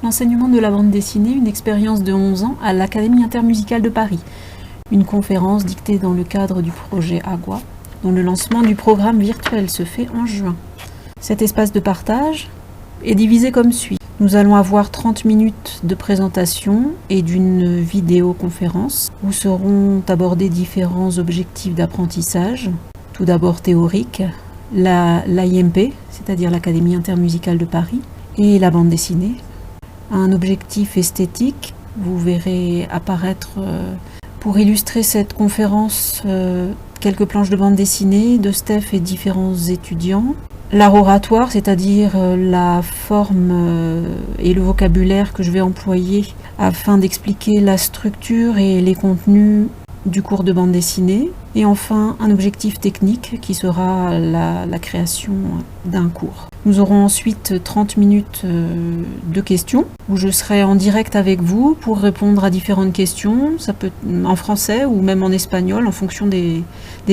l'enseignement de la bande dessinée, une expérience de 11 ans à l'Académie intermusicale de Paris. Une conférence dictée dans le cadre du projet Agua, dont le lancement du programme virtuel se fait en juin. Cet espace de partage est divisé comme suit. Nous allons avoir 30 minutes de présentation et d'une vidéoconférence où seront abordés différents objectifs d'apprentissage. Tout d'abord théorique, l'AIMP, c'est-à-dire l'Académie intermusicale de Paris, et la bande dessinée. Un objectif esthétique, vous verrez apparaître pour illustrer cette conférence quelques planches de bande dessinée de Steph et différents étudiants. L'art oratoire, c'est-à-dire la forme et le vocabulaire que je vais employer afin d'expliquer la structure et les contenus du cours de bande dessinée. Et enfin, un objectif technique qui sera la création d'un cours. Nous aurons ensuite 30 minutes de questions où je serai en direct avec vous pour répondre à différentes questions. Ça peut être en français ou même en espagnol en fonction des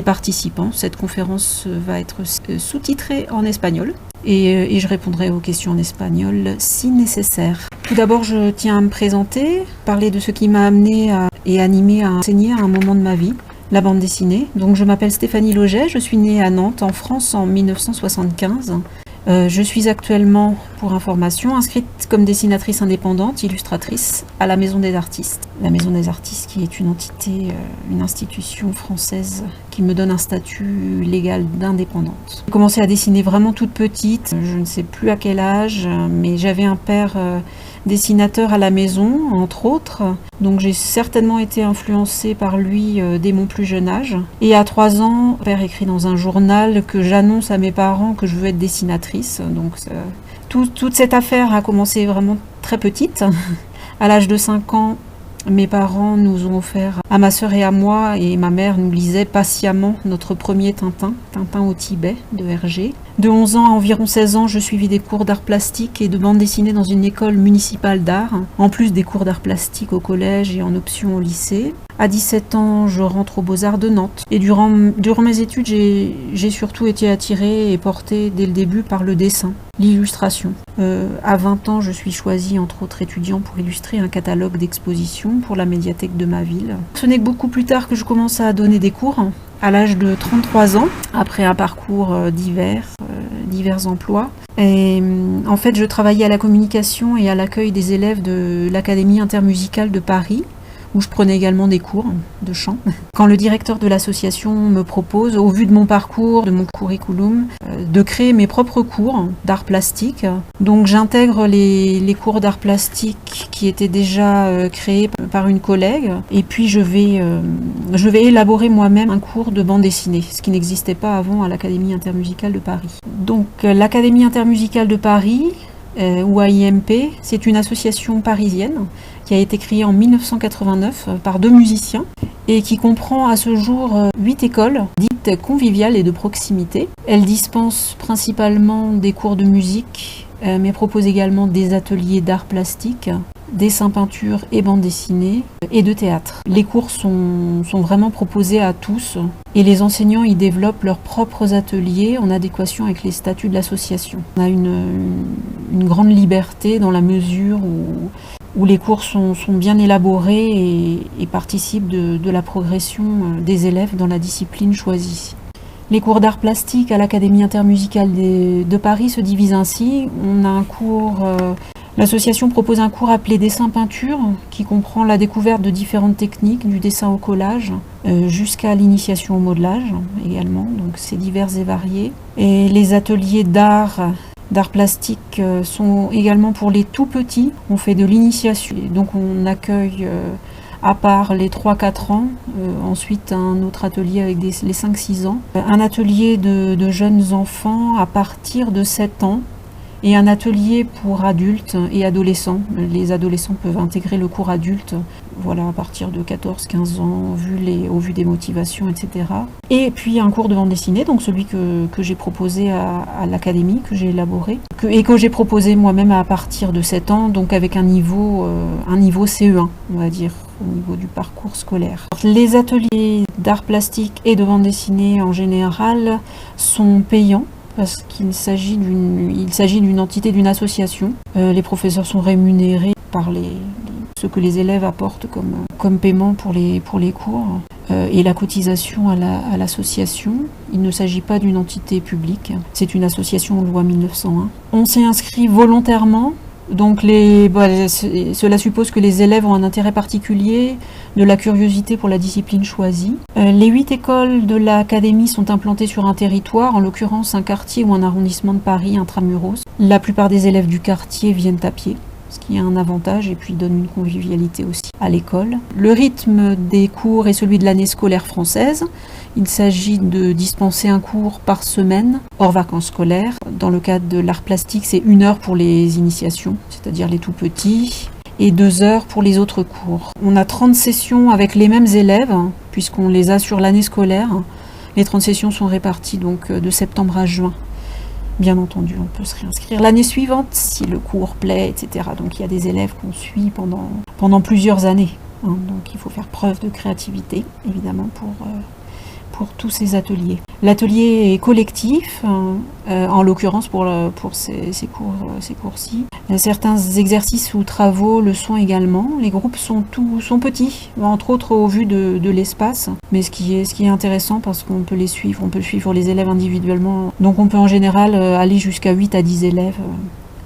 participants. Cette conférence va être sous-titrée en espagnol et je répondrai aux questions en espagnol si nécessaire. Tout d'abord, je tiens à me présenter, parler de ce qui m'a amené et animé à enseigner à un moment de ma vie. La bande dessinée. Donc je m'appelle Stéphanie Loget, je suis née à Nantes en France en 1975. Je suis actuellement, pour information, inscrite comme dessinatrice indépendante, illustratrice à la Maison des Artistes. La Maison des Artistes qui est une entité, une institution française qui me donne un statut légal d'indépendante. J'ai commencé à dessiner vraiment toute petite, je ne sais plus à quel âge, mais j'avais un père dessinateur à la maison, entre autres. Donc j'ai certainement été influencée par lui dès mon plus jeune âge. Et à 3 ans, mon père écrit dans un journal que j'annonce à mes parents que je veux être dessinatrice. Donc toute cette affaire a commencé vraiment très petite. À l'âge de 5 ans, mes parents nous ont offert à ma sœur et à moi, et ma mère nous lisait patiemment notre premier Tintin au Tibet de Hergé. De 11 ans à environ 16 ans, je suivis des cours d'art plastique et de bande dessinée dans une école municipale d'art, en plus des cours d'art plastique au collège et en option au lycée. À 17 ans, je rentre aux Beaux-Arts de Nantes. Et durant mes études, j'ai surtout été attirée et portée dès le début par le dessin, l'illustration. À 20 ans, je suis choisie entre autres étudiants pour illustrer un catalogue d'expositions pour la médiathèque de ma ville. Ce n'est que beaucoup plus tard que je commence à donner des cours, à l'âge de 33 ans, après un parcours divers emplois. Et en fait, je travaillais à la communication et à l'accueil des élèves de l'Académie intermusicale de Paris, où je prenais également des cours de chant. Quand le directeur de l'association me propose, au vu de mon parcours, de mon curriculum, de créer mes propres cours d'art plastique, donc j'intègre les cours d'art plastique qui étaient déjà créés par une collègue, et puis je vais élaborer moi-même un cours de bande dessinée, ce qui n'existait pas avant à l'Académie intermusicale de Paris. Donc l'Académie intermusicale de Paris, ou AIMP, c'est une association parisienne qui a été créée en 1989 par 2 musiciens et qui comprend à ce jour 8 écoles dites conviviales et de proximité. Elle dispense principalement des cours de musique, mais propose également des ateliers d'art plastique, dessin, peinture et bande dessinée, et de théâtre. Les cours sont vraiment proposés à tous et les enseignants y développent leurs propres ateliers en adéquation avec les statuts de l'association. On a une grande liberté dans la mesure où les cours sont bien élaborés et participent de la progression des élèves dans la discipline choisie. Les cours d'art plastique à l'Académie intermusicale de Paris se divisent ainsi. On a un cours... L'association propose un cours appelé dessin-peinture qui comprend la découverte de différentes techniques, du dessin au collage jusqu'à l'initiation au modelage également, donc c'est divers et varié. Et les ateliers d'art plastique sont également pour les tout petits. On fait de l'initiation, donc on accueille à part les 3-4 ans, ensuite un autre atelier avec les 5-6 ans, un atelier de jeunes enfants à partir de 7 ans, et un atelier pour adultes et adolescents. Les adolescents peuvent intégrer le cours adulte, voilà, à partir de 14-15 ans, au vu des motivations, etc. Et puis un cours de bande dessinée, donc celui que j'ai proposé à l'académie, que j'ai élaboré, et que j'ai proposé moi-même à partir de 7 ans, donc avec un niveau CE1, on va dire, au niveau du parcours scolaire. Les ateliers d'art plastique et de bande dessinée en général sont payants. parce qu'il s'agit d'une entité, d'une association. Les professeurs sont rémunérés par ce que les élèves apportent comme paiement pour les cours et la cotisation à l'association. Il ne s'agit pas d'une entité publique, c'est une association loi 1901. On s'est inscrit volontairement. Donc cela suppose que les élèves ont un intérêt particulier, de la curiosité pour la discipline choisie. Les 8 écoles de l'académie sont implantées sur un territoire, en l'occurrence un quartier ou un arrondissement de Paris intramuros. La plupart des élèves du quartier viennent à pied, ce qui a un avantage et puis donne une convivialité aussi à l'école. Le rythme des cours est celui de l'année scolaire française. Il s'agit de dispenser un cours par semaine, hors vacances scolaires. Dans le cadre de l'art plastique, c'est 1 heure pour les initiations, c'est-à-dire les tout petits, et 2 heures pour les autres cours. On a 30 sessions avec les mêmes élèves, puisqu'on les a sur l'année scolaire. Les 30 sessions sont réparties donc de septembre à juin. Bien entendu, on peut se réinscrire l'année suivante si le cours plaît, etc. Donc il y a des élèves qu'on suit pendant plusieurs années. Donc il faut faire preuve de créativité, évidemment, pour tous ces ateliers. L'atelier est collectif, en l'occurrence pour ces cours-ci. Certains exercices ou travaux le sont également. Les groupes sont petits, entre autres au vu de l'espace, mais ce qui est intéressant parce qu'on peut les suivre, on peut suivre les élèves individuellement. Donc on peut en général aller jusqu'à 8 à 10 élèves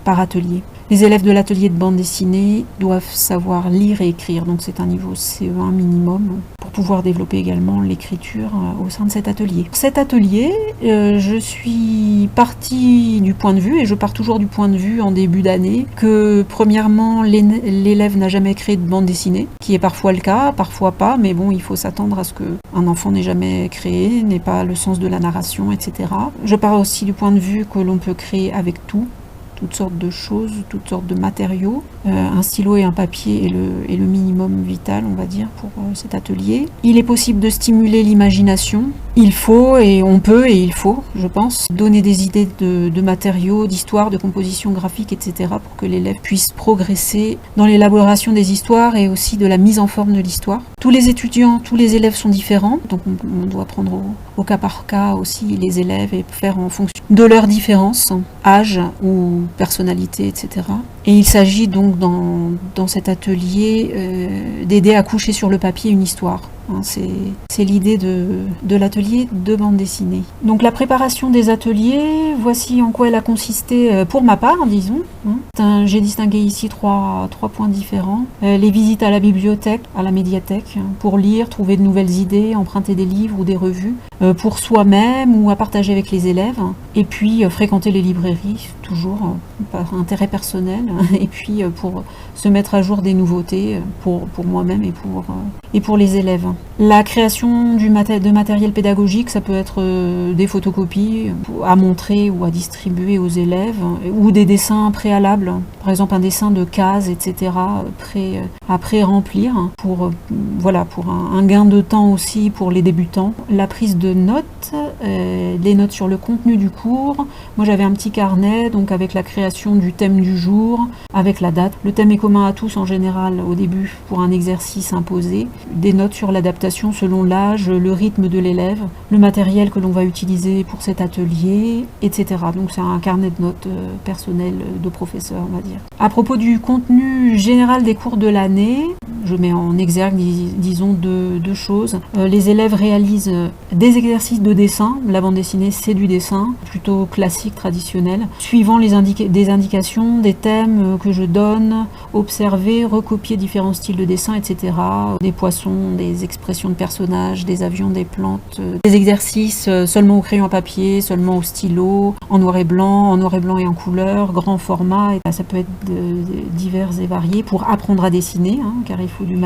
par atelier. Les élèves de l'atelier de bande dessinée doivent savoir lire et écrire, donc c'est un niveau CE1 minimum pour pouvoir développer également l'écriture au sein de cet atelier. Cet atelier, je suis partie du point de vue, et je pars toujours du point de vue en début d'année, que premièrement l'élève n'a jamais créé de bande dessinée, qui est parfois le cas, parfois pas, mais bon, il faut s'attendre à ce qu'un enfant n'ait jamais créé, n'ait pas le sens de la narration, etc. Je pars aussi du point de vue que l'on peut créer avec toutes sortes de choses, toutes sortes de matériaux. Un stylo et un papier est le minimum vital, on va dire, pour cet atelier. Il est possible de stimuler l'imagination. Il faut, et on peut, et il faut, je pense, donner des idées de matériaux, d'histoire, de composition graphique, etc. pour que l'élève puisse progresser dans l'élaboration des histoires et aussi de la mise en forme de l'histoire. Tous les étudiants, tous les élèves sont différents, donc on doit prendre au cas par cas aussi les élèves et faire en fonction de leurs différences, âge ou personnalité, etc. Et il s'agit donc dans cet atelier d'aider à coucher sur le papier une histoire. C'est l'idée de l'atelier de bande dessinée. Donc la préparation des ateliers, voici en quoi elle a consisté pour ma part, disons. J'ai distingué ici trois points différents. Les visites à la bibliothèque, à la médiathèque, pour lire, trouver de nouvelles idées, emprunter des livres ou des revues, pour soi-même ou à partager avec les élèves. Et puis fréquenter les librairies, toujours par intérêt personnel. Et puis pour se mettre à jour des nouveautés pour moi-même et pour les élèves. La création de matériel pédagogique, ça peut être des photocopies à montrer ou à distribuer aux élèves, ou des dessins préalables, par exemple un dessin de cases, etc., à pré-remplir, pour un gain de temps aussi pour les débutants. La prise de notes, les notes sur le contenu du cours. Moi j'avais un petit carnet, donc avec la création du thème du jour, avec la date. Le thème est commun à tous en général au début pour un exercice imposé. Des notes sur l'adaptation selon l'âge, le rythme de l'élève, le matériel que l'on va utiliser pour cet atelier, etc. Donc c'est un carnet de notes personnel de professeur, on va dire. À propos du contenu général des cours de l'année, je mets en exergue, disons, deux choses. Les élèves réalisent des exercices de dessin. La bande dessinée, c'est du dessin, plutôt classique, traditionnel, suivant des indications, des thèmes que je donne, observer, recopier différents styles de dessin, etc. Des poissons, des expressions de personnages, des avions, des plantes, des exercices seulement au crayon à papier, seulement au stylo, en noir et blanc et en couleur, grand format. Et ça peut être divers et variés pour apprendre à dessiner, car il faut du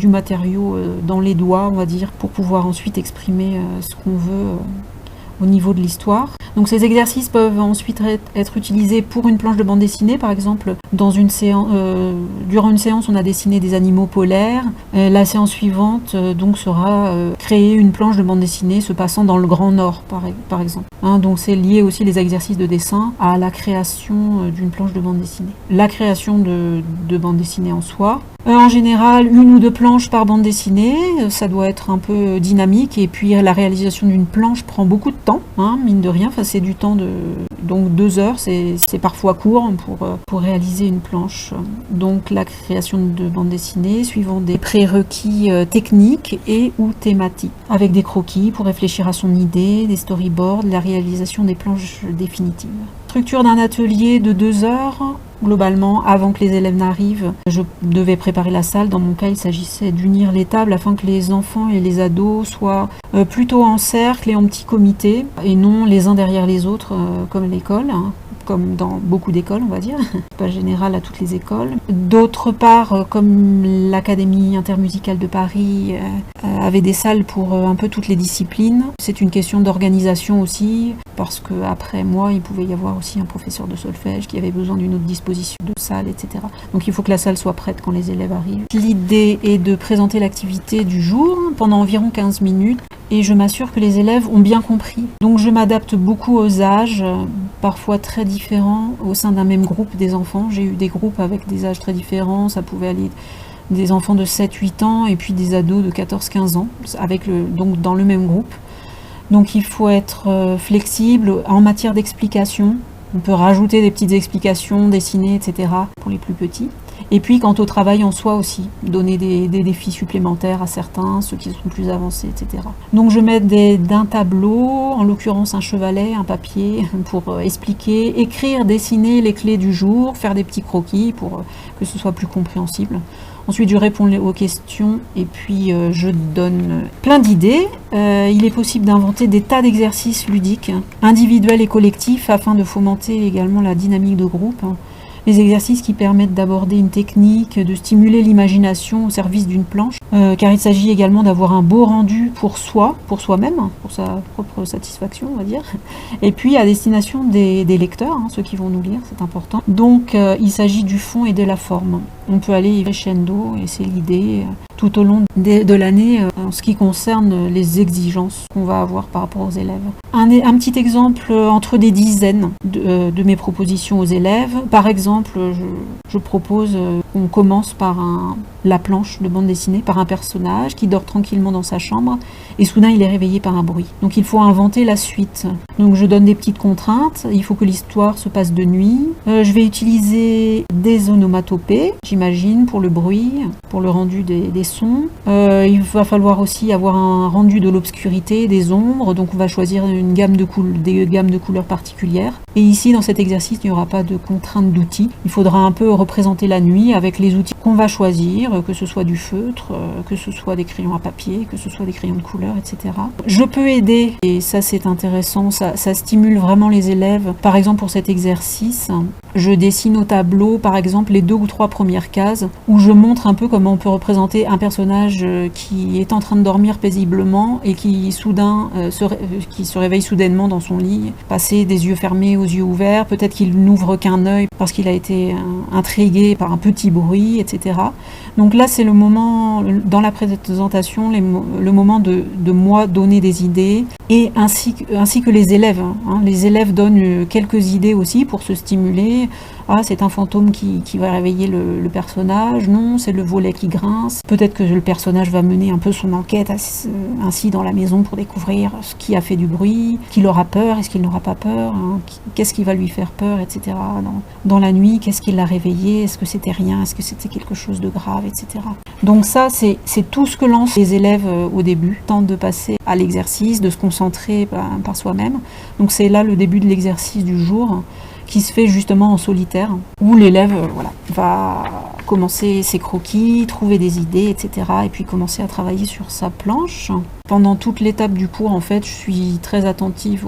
matériau dans les doigts, on va dire, pour pouvoir ensuite exprimer ce qu'on veut au niveau de l'histoire. Donc ces exercices peuvent ensuite être utilisés pour une planche de bande dessinée, par exemple durant une séance on a dessiné des animaux polaires, la séance suivante donc sera créer une planche de bande dessinée se passant dans le Grand Nord par exemple. Donc c'est lié aussi les exercices de dessin à la création d'une planche de bande dessinée. La création de bande dessinée en soi. En général, 1 ou 2 planches par bande dessinée, ça doit être un peu dynamique, et puis la réalisation d'une planche prend beaucoup de temps, mine de rien, c'est du temps donc 2 heures, c'est parfois court pour réaliser une planche. Donc la création de bande dessinée suivant des prérequis techniques et ou thématiques, avec des croquis pour réfléchir à son idée, des storyboards, la réalisation des planches définitives. Structure d'un atelier de 2 heures. Globalement, avant que les élèves n'arrivent, je devais préparer la salle. Dans mon cas, il s'agissait d'unir les tables afin que les enfants et les ados soient plutôt en cercle et en petit comité, et non les uns derrière les autres comme à l'école, comme dans beaucoup d'écoles, on va dire, pas général à toutes les écoles. D'autre part, comme l'Académie intermusicale de Paris avait des salles pour un peu toutes les disciplines, c'est une question d'organisation aussi, parce qu'après moi, il pouvait y avoir aussi un professeur de solfège qui avait besoin d'une autre disposition de salle, etc. Donc il faut que la salle soit prête quand les élèves arrivent. L'idée est de présenter l'activité du jour pendant environ 15 minutes, et je m'assure que les élèves ont bien compris. Donc je m'adapte beaucoup aux âges, parfois très différents au sein d'un même groupe des enfants. J'ai eu des groupes avec des âges très différents, ça pouvait aller des enfants de 7-8 ans et puis des ados de 14-15 ans, donc dans le même groupe. Donc il faut être flexible en matière d'explication. On peut rajouter des petites explications, dessiner, etc. pour les plus petits. Et puis quant au travail en soi aussi, donner des défis supplémentaires à certains, ceux qui sont plus avancés, etc. Donc je mets d'un tableau, en l'occurrence un chevalet, un papier, pour expliquer, écrire, dessiner les clés du jour, faire des petits croquis pour que ce soit plus compréhensible. Ensuite, je réponds aux questions et puis je donne plein d'idées. Il est possible d'inventer des tas d'exercices ludiques, individuels et collectifs, afin de fomenter également la dynamique de groupe. Les exercices qui permettent d'aborder une technique, de stimuler l'imagination au service d'une planche, car il s'agit également d'avoir un beau rendu pour soi-même, pour sa propre satisfaction, on va dire, et puis à destination des lecteurs, ceux qui vont nous lire, c'est important. Donc il s'agit du fond et de la forme. On peut aller crescendo, et c'est l'idée tout au long de l'année en ce qui concerne les exigences qu'on va avoir par rapport aux élèves. Un petit exemple entre des dizaines de mes propositions aux élèves. Par exemple, je propose qu'on commence par la planche de bande dessinée, par un personnage qui dort tranquillement dans sa chambre et soudain il est réveillé par un bruit. Donc il faut inventer la suite. Donc je donne des petites contraintes. Il faut que l'histoire se passe de nuit. Je vais utiliser des onomatopées, j'imagine, pour le bruit, pour le rendu des sons. Il va falloir aussi avoir un rendu de l'obscurité, des ombres. Donc on va choisir des gammes de couleurs particulières. Et ici, dans cet exercice, il n'y aura pas de contrainte d'outils. Il faudra un peu représenter la nuit avec les outils qu'on va choisir, que ce soit du feutre, que ce soit des crayons à papier, que ce soit des crayons de couleur, etc. Je peux aider, et ça c'est intéressant, ça stimule vraiment les élèves. Par exemple, pour cet exercice, je dessine au tableau, par exemple, les 2 ou 3 premières cases, où je montre un peu comment on peut représenter un personnage qui est en train de dormir paisiblement et qui se réveille soudainement dans son lit, passer des yeux fermés aux yeux ouverts, peut-être qu'il n'ouvre qu'un œil parce qu'il a été intrigué par un petit bruit, etc. Donc là, c'est le moment, dans la présentation, le moment de moi donner des idées, et ainsi que les élèves. Les élèves donnent quelques idées aussi pour se stimuler. Ah, c'est un fantôme qui va réveiller le personnage. Non, c'est le volet qui grince. Peut-être que le personnage va mener un peu son enquête ainsi dans la maison pour découvrir ce qui a fait du bruit, qu'il aura peur, est-ce qu'il n'aura pas peur, qu'est-ce qui va lui faire peur, etc. Dans la nuit, qu'est-ce qui l'a réveillé, est-ce que c'était rien, est-ce que c'était quelque chose de grave, etc. Donc ça, c'est tout ce que lancent les élèves au début, tentent de passer à l'exercice, de se concentrer par soi-même. Donc c'est là le début de l'exercice du jour, qui se fait justement en solitaire, où l'élève va commencer ses croquis, trouver des idées, etc. et puis commencer à travailler sur sa planche. Pendant toute l'étape du cours, en fait, je suis très attentive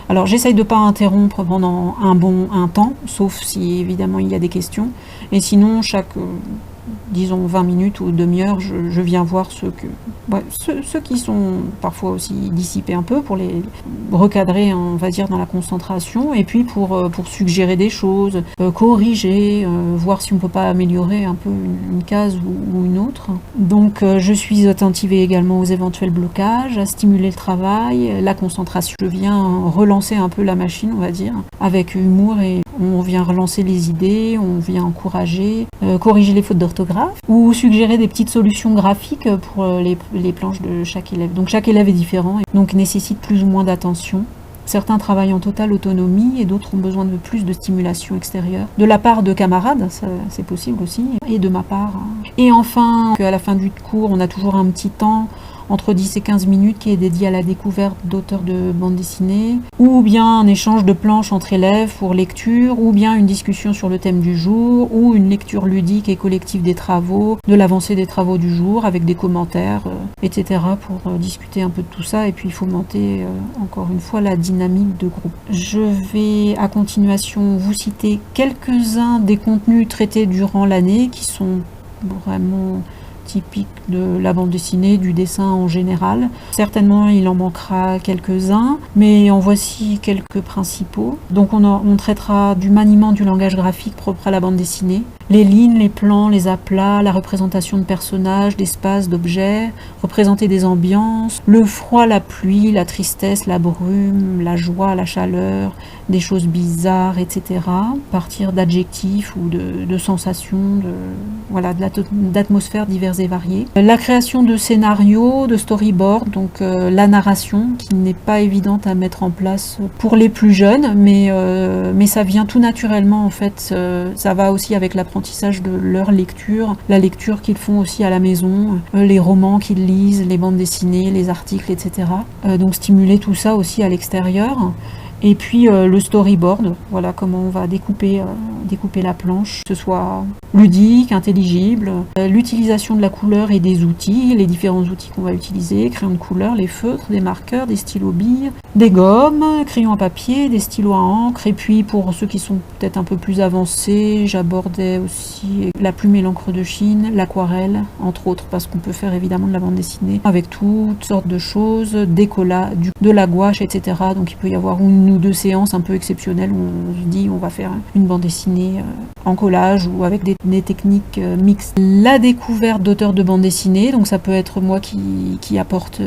Alors j'essaye de ne pas interrompre pendant un temps, sauf si évidemment il y a des questions. Et sinon, disons 20 minutes ou demi-heure, je viens voir ceux qui sont parfois aussi dissipés un peu pour les recadrer, on va dire, dans la concentration, et puis pour suggérer des choses, corriger, voir si on peut pas améliorer un peu une case ou une autre. Donc je suis attentive également aux éventuels blocages, à stimuler le travail, la concentration. Je viens relancer un peu la machine, on va dire, avec humour, et on vient relancer les idées, on vient encourager, corriger les fautes d'orthographe ou suggérer des petites solutions graphiques pour les planches de chaque élève. Donc chaque élève est différent et donc nécessite plus ou moins d'attention. Certains travaillent en totale autonomie et d'autres ont besoin de plus de stimulation extérieure. De la part de camarades, ça, c'est possible aussi, et de ma part. Et enfin, à la fin du cours, on a toujours un petit temps entre 10 et 15 minutes qui est dédié à la découverte d'auteurs de bande dessinée, ou bien un échange de planches entre élèves pour lecture, ou bien une discussion sur le thème du jour, ou une lecture ludique et collective des travaux, de l'avancée des travaux du jour, avec des commentaires, etc. pour discuter un peu de tout ça et puis fomenter encore une fois la dynamique de groupe. Je vais à continuation vous citer quelques-uns des contenus traités durant l'année qui sont vraiment typique de la bande dessinée, du dessin en général. Certainement, il en manquera quelques-uns, mais en voici quelques principaux. Donc, on traitera du maniement du langage graphique propre à la bande dessinée, les lignes, les plans, les aplats, la représentation de personnages, d'espaces, d'objets, représenter des ambiances, le froid, la pluie, la tristesse, la brume, la joie, la chaleur, des choses bizarres, etc. À partir d'adjectifs ou de sensations, d'atmosphères diverses et variées. La création de scénarios, de storyboards, donc la narration qui n'est pas évidente à mettre en place pour les plus jeunes, mais ça vient tout naturellement en fait. Ça va aussi avec l'apprentissage de leur lecture, la lecture qu'ils font aussi à la maison, les romans qu'ils lisent, les bandes dessinées, les articles, etc. Donc stimuler tout ça aussi à l'extérieur. Et puis le storyboard, voilà comment on va découper la planche, que ce soit ludique, intelligible, l'utilisation de la couleur et des outils, les différents outils qu'on va utiliser, crayons de couleur, les feutres, des marqueurs, des stylos billes, des gommes, crayons à papier, des stylos à encre, et puis pour ceux qui sont peut-être un peu plus avancés, j'abordais aussi la plume et l'encre de Chine, l'aquarelle, entre autres, parce qu'on peut faire évidemment de la bande dessinée avec toutes sortes de choses, des collages, de la gouache, etc. Donc il peut y avoir une ou deux séances un peu exceptionnelles où on se dit on va faire une bande dessinée en collage ou avec des techniques mixtes. La découverte d'auteurs de bande dessinée, donc ça peut être moi qui apporte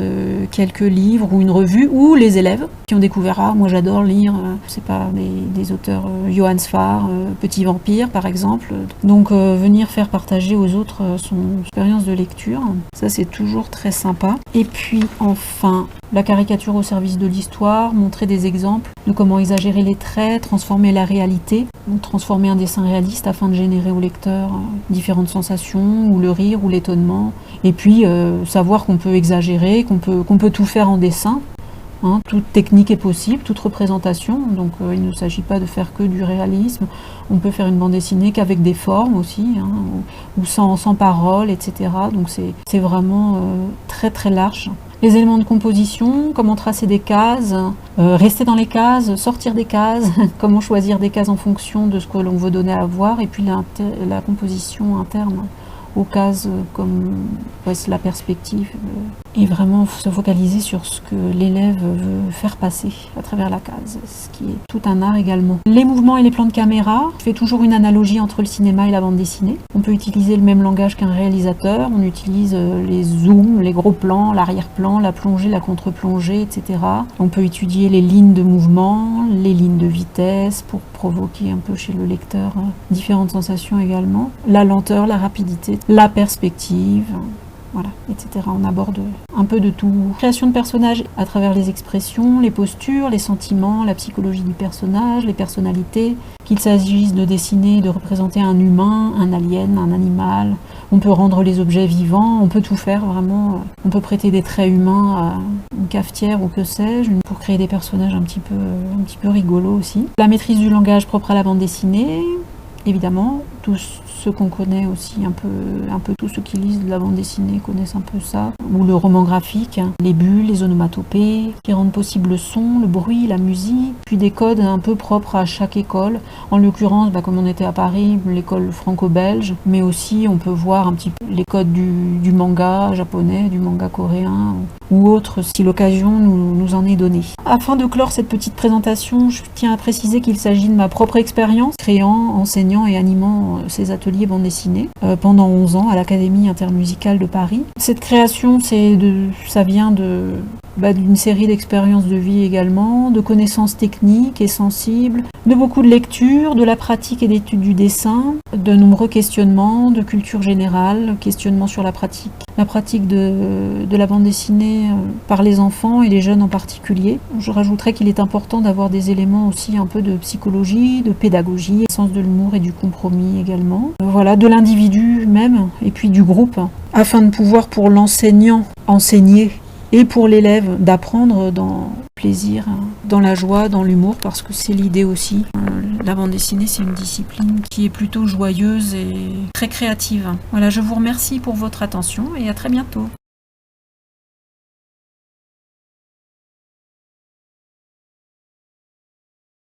quelques livres ou une revue, ou les élèves qui ont découvert, moi j'adore lire, c'est pas des auteurs Johann Sfar, Petit Vampire par exemple, donc venir faire partager aux autres son expérience de lecture, ça c'est toujours très sympa. Et puis enfin, la caricature au service de l'histoire, montrer des exemples de comment exagérer les traits, transformer la réalité, donc transformer un dessin réaliste afin de générer au lecteur différentes sensations, ou le rire, ou l'étonnement. Et puis savoir qu'on peut exagérer, qu'on peut tout faire en dessin. Toute technique est possible, toute représentation, donc il ne s'agit pas de faire que du réalisme. On peut faire une bande dessinée qu'avec des formes aussi, ou sans paroles, etc. Donc c'est vraiment très très large. Les éléments de composition, comment tracer des cases, rester dans les cases, sortir des cases, comment choisir des cases en fonction de ce que l'on veut donner à voir, et puis la composition interne aux cases comme la perspective, et vraiment se focaliser sur ce que l'élève veut faire passer à travers la case, ce qui est tout un art également. Les mouvements et les plans de caméra, je fais toujours une analogie entre le cinéma et la bande dessinée. On peut utiliser le même langage qu'un réalisateur, on utilise les zooms, les gros plans, l'arrière-plan, la plongée, la contre-plongée, etc. On peut étudier les lignes de mouvement, les lignes de vitesse pour provoquer un peu chez le lecteur différentes sensations également. La lenteur, la rapidité, la perspective, voilà, etc. On aborde un peu de tout. Création de personnages à travers les expressions, les postures, les sentiments, la psychologie du personnage, les personnalités, qu'il s'agisse de dessiner, de représenter un humain, un alien, un animal. On peut rendre les objets vivants, on peut tout faire vraiment. On peut prêter des traits humains à une cafetière ou que sais-je, pour créer des personnages un petit peu rigolos aussi. La maîtrise du langage propre à la bande dessinée, évidemment, tous ceux qu'on connaît aussi, un peu tous ceux qui lisent de la bande dessinée connaissent un peu ça, ou le roman graphique, les bulles, les onomatopées, qui rendent possible le son, le bruit, la musique, puis des codes un peu propres à chaque école. En l'occurrence, comme on était à Paris, l'école franco-belge, mais aussi on peut voir un petit peu les codes du manga japonais, du manga coréen, ou autre, si l'occasion nous en est donnée. Afin de clore cette petite présentation, je tiens à préciser qu'il s'agit de ma propre expérience, créant, enseignant et animant ces ateliers bande dessinée pendant 11 ans à l'Académie intermusicale de Paris. Cette création, ça vient d'une série d'expériences de vie également, de connaissances techniques et sensibles, de beaucoup de lectures, de la pratique et d'études du dessin, de nombreux questionnements, de culture générale, questionnements sur la pratique de la bande dessinée par les enfants et les jeunes en particulier. Je rajouterais qu'il est important d'avoir des éléments aussi un peu de psychologie, de pédagogie, sens de l'humour et du compromis également. Voilà, de l'individu même et puis du groupe, afin de pouvoir pour l'enseignant enseigner et pour l'élève d'apprendre dans le plaisir, dans la joie, dans l'humour, parce que c'est l'idée aussi. La bande dessinée, c'est une discipline qui est plutôt joyeuse et très créative. Voilà, je vous remercie pour votre attention et à très bientôt.